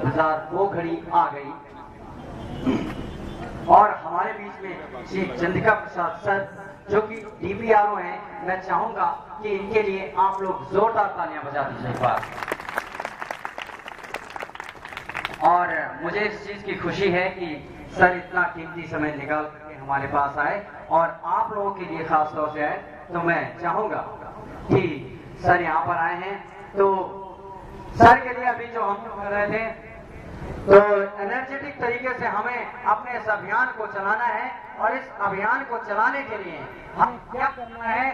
वो घड़ी आ गई और हमारे बीच में श्री चंद्रिका प्रसाद सर जो कि DPRO हैं, मैं चाहूंगा कि इनके लिए आप लोग जोरदार तालियां बजा दीजिए एक बार। और मुझे इस चीज की खुशी है कि सर इतना कीमती समय निकाल करके हमारे पास आए और आप लोगों के लिए खास तौर से आए, तो मैं चाहूंगा कि सर यहाँ पर आए हैं तो सर के लिए अभी जो हम कर रहे थे तो एनर्जेटिक तरीके से हमें अपने इस अभियान को चलाना है और इस अभियान को चलाने के लिए हम क्या करना है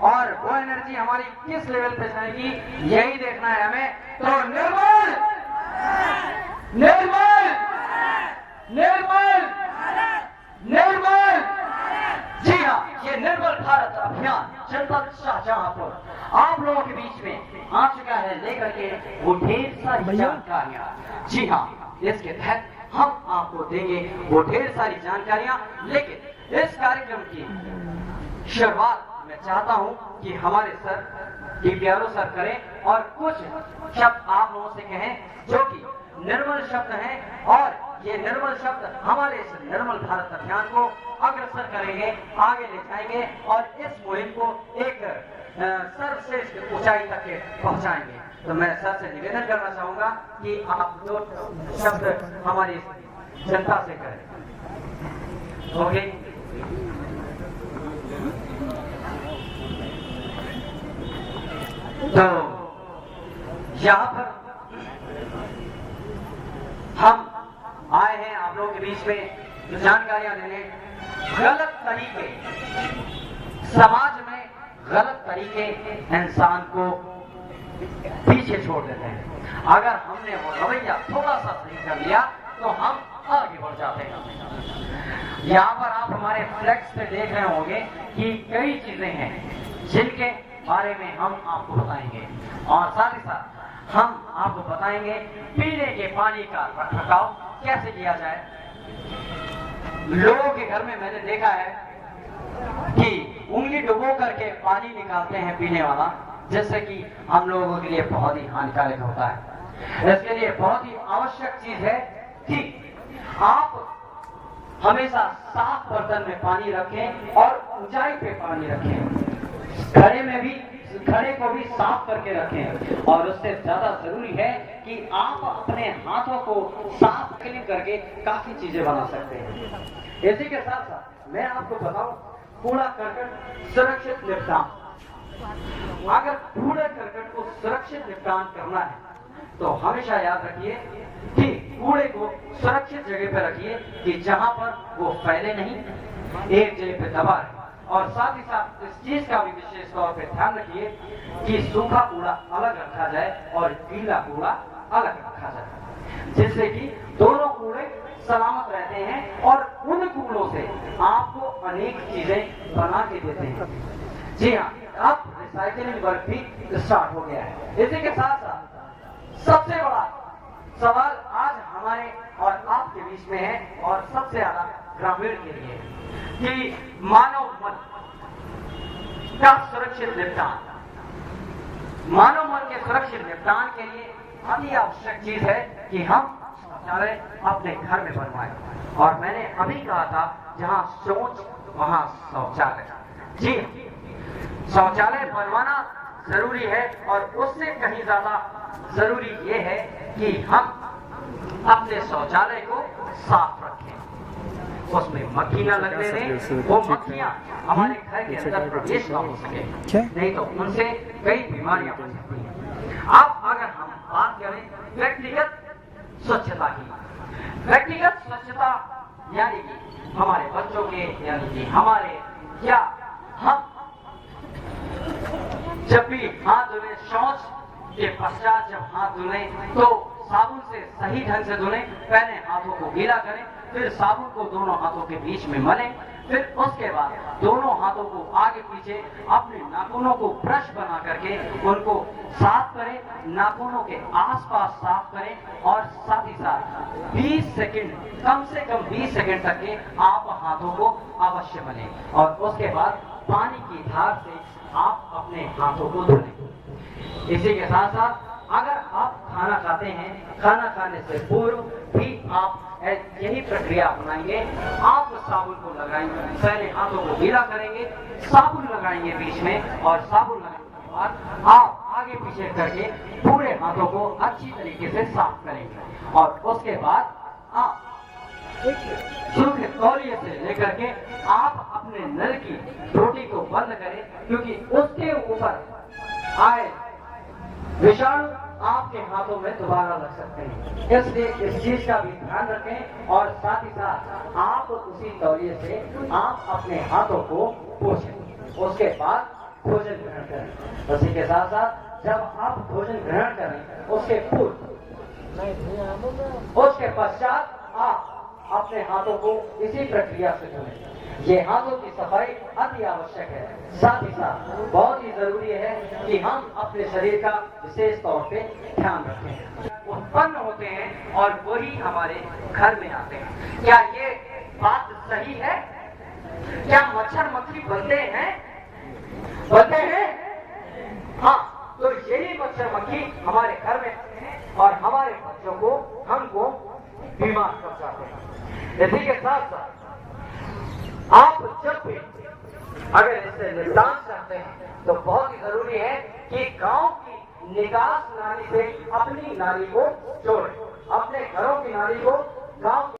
और वो एनर्जी हमारी किस लेवल पे जाएगी यही देखना है हमें। तो निर्मल निर्मल निर्मल निर्मल, जी हाँ, ये निर्मल भारत अभियान जनपद शाहजहांपुर आप लोगों के बीच में आ चुका है लेकर के वो ढेर सारी जानकारियां। जी हाँ, इसके तहत हम आपको देंगे वो ढेर सारी जानकारियां, लेकिन इस कार्यक्रम की शुरुआत मैं चाहता हूं कि हमारे सर DPRO सर करें और कुछ शब्द आप लोगों से कहें जो कि निर्मल शब्द हैं और ये निर्मल शब्द हमारे इस निर्मल भारत अभियान को अग्रसर करेंगे, आगे ले जाएंगे और इस मुहिम को एक सर्वश्रेष्ठ ऊंचाई तक पहुंचाएंगे। तो मैं सर से निवेदन करना चाहूंगा कि आप दो शब्द हमारी जनता से करें। ओके, तो यहाँ पर हम आए हैं आप लोगों के बीच में जो जानकारियां देने, गलत तरीके समाज में गलत तरीके इंसान को पीछे छोड़ देते हैं। अगर हमने वो रवैया थोड़ा सा सही कर लिया तो हम आगे बढ़ जाते हैं। यहाँ पर आप हमारे फ्लैक्स पे देख रहे होंगे कि कई चीजें हैं जिनके बारे में हम आपको बताएंगे और साथ ही साथ हम आपको बताएंगे पीने के पानी का रखरखाव कैसे किया जाए। लोगों के घर में मैंने देखा है कि उंगली डुबो करके पानी निकालते हैं पीने वाला, जिससे कि हम लोगों के लिए बहुत ही हानिकारक होता है। इसके लिए बहुत ही आवश्यक चीज है कि आप हमेशा साफ बर्तन में पानी रखें और ऊंचाई पे पानी रखें। घड़े को भी साफ करके रखें और उससे ज्यादा जरूरी है कि आप अपने हाथों को साफ क्लीन करके काफी चीजें बना सकते हैं। इसी के साथ साथ मैं आपको बताऊं, कूड़ा करकट सुरक्षित निपटान। अगर कूड़े करकट को सुरक्षित निपटान करना है तो हमेशा याद रखिए कि कूड़े को सुरक्षित जगह पर रखिए कि जहां पर वो फैले नहीं, एक जगह पे दबा रहे। और साथ ही साथ इस चीज का भी विशेष तौर पे ध्यान रखिए कि सूखा कूड़ा अलग रखा जाए और गीला कूड़ा अलग रखा जाए, जिससे कि दोनों कूड़े सलामत रहते हैं और उन कूड़ों से आपको अनेक चीजें बना के देते हैं। जी हाँ, अब रिसाइकलिंग वर्क भी स्टार्ट हो गया है। इसी के साथ साथ सबसे बड़ा सवाल आज हमारे और आपके बीच में है और सबसे ज्यादा ग्रामीण के लिए कि मानव मन का सुरक्षित निपटान। मानव मन के सुरक्षित निपटान के लिए अति आवश्यक चीज है कि हम शौचालय अपने घर में बनवाएं। और मैंने अभी कहा था जहां सोच वहां शौचालय। जी, शौचालय बनवाना जरूरी है और उससे कहीं ज्यादा जरूरी ये है कि हम अपने शौचालय को साफ रखें, उसमें मक्खी न लगने दें। वो मक्खियां हमारे घर के अंदर प्रवेश न हो सके, नहीं तो उनसे कई बीमारियां हो सकती हैं। अब अगर हम बात करें व्यक्तिगत स्वच्छता की, व्यक्तिगत स्वच्छता यानी कि हमारे बच्चों के, यानी कि हमारे, या हम जब भी हाथ धुले, शौच के पश्चात जब हाथ धुले तो साबुन से सही ढंग से धुलें। पहले हाथों को गीला करें, फिर साबुन को दोनों हाथों के बीच में मलें, फिर उसके बाद दोनों हाथों को आगे पीछे अपने नाखूनों को ब्रश बना करके उनको साफ करें, नाखूनों के आसपास साफ करें और साथ ही साथ 20 सेकंड, कम से कम 20 सेकंड तक के आप हाथों को अवश्य मलें और उसके बाद पानी की धार से आप अपने हाथों को धुलें। इसी के साथ साथ अगर आप खाना खाते हैं, खाना खाने से पूर्व भी आप यही प्रक्रिया अपनाएंगे। आप साबुन को लगाएंगे, पहले हाथों को गीला करेंगे, साबुन लगाएंगे बीच में, और साबुन लगाने के बाद आप आगे पीछे करके पूरे हाथों को अच्छी तरीके से साफ करेंगे। और उसके बाद आप शुरू के तौलिए से लेकर के आप अपने नल की टोटी को बंद करें, क्योंकि उसके ऊपर आए विषाणु आपके हाथों में दोबारा लग सकते हैं। इसलिए इस चीज का भी ध्यान रखें, और साथ ही साथ आप उसी तौलिए से आप अपने हाथों को पोंछें। उसके बाद भोजन ग्रहण करें। उसी के साथ साथ जब आप भोजन ग्रहण करें उसके पूर्व, उसके पश्चात आप अपने हाथों को इसी प्रक्रिया से धोएं। ये हाथों की सफाई अति आवश्यक है। साथ ही साथ बहुत ही जरूरी है कि हम अपने शरीर का विशेष तौर पे ध्यान रखें। उत्पन्न होते हैं और वही हमारे घर में आते हैं। क्या ये बात सही है? क्या मच्छर मक्खी बनते हैं? बनते हैं? हाँ, तो यही मच्छर मक्खी हमारे घर में आते हैं और हमारे बच्चों को, हमको बीमार कर जाते हैं। इसी के साथ साथ आप जब भी अगर इससे निपटान चाहते हैं तो बहुत ही जरूरी है कि गांव की निकास नाली से अपनी नाली को जोड़ें। अपने घरों की नाली को गांव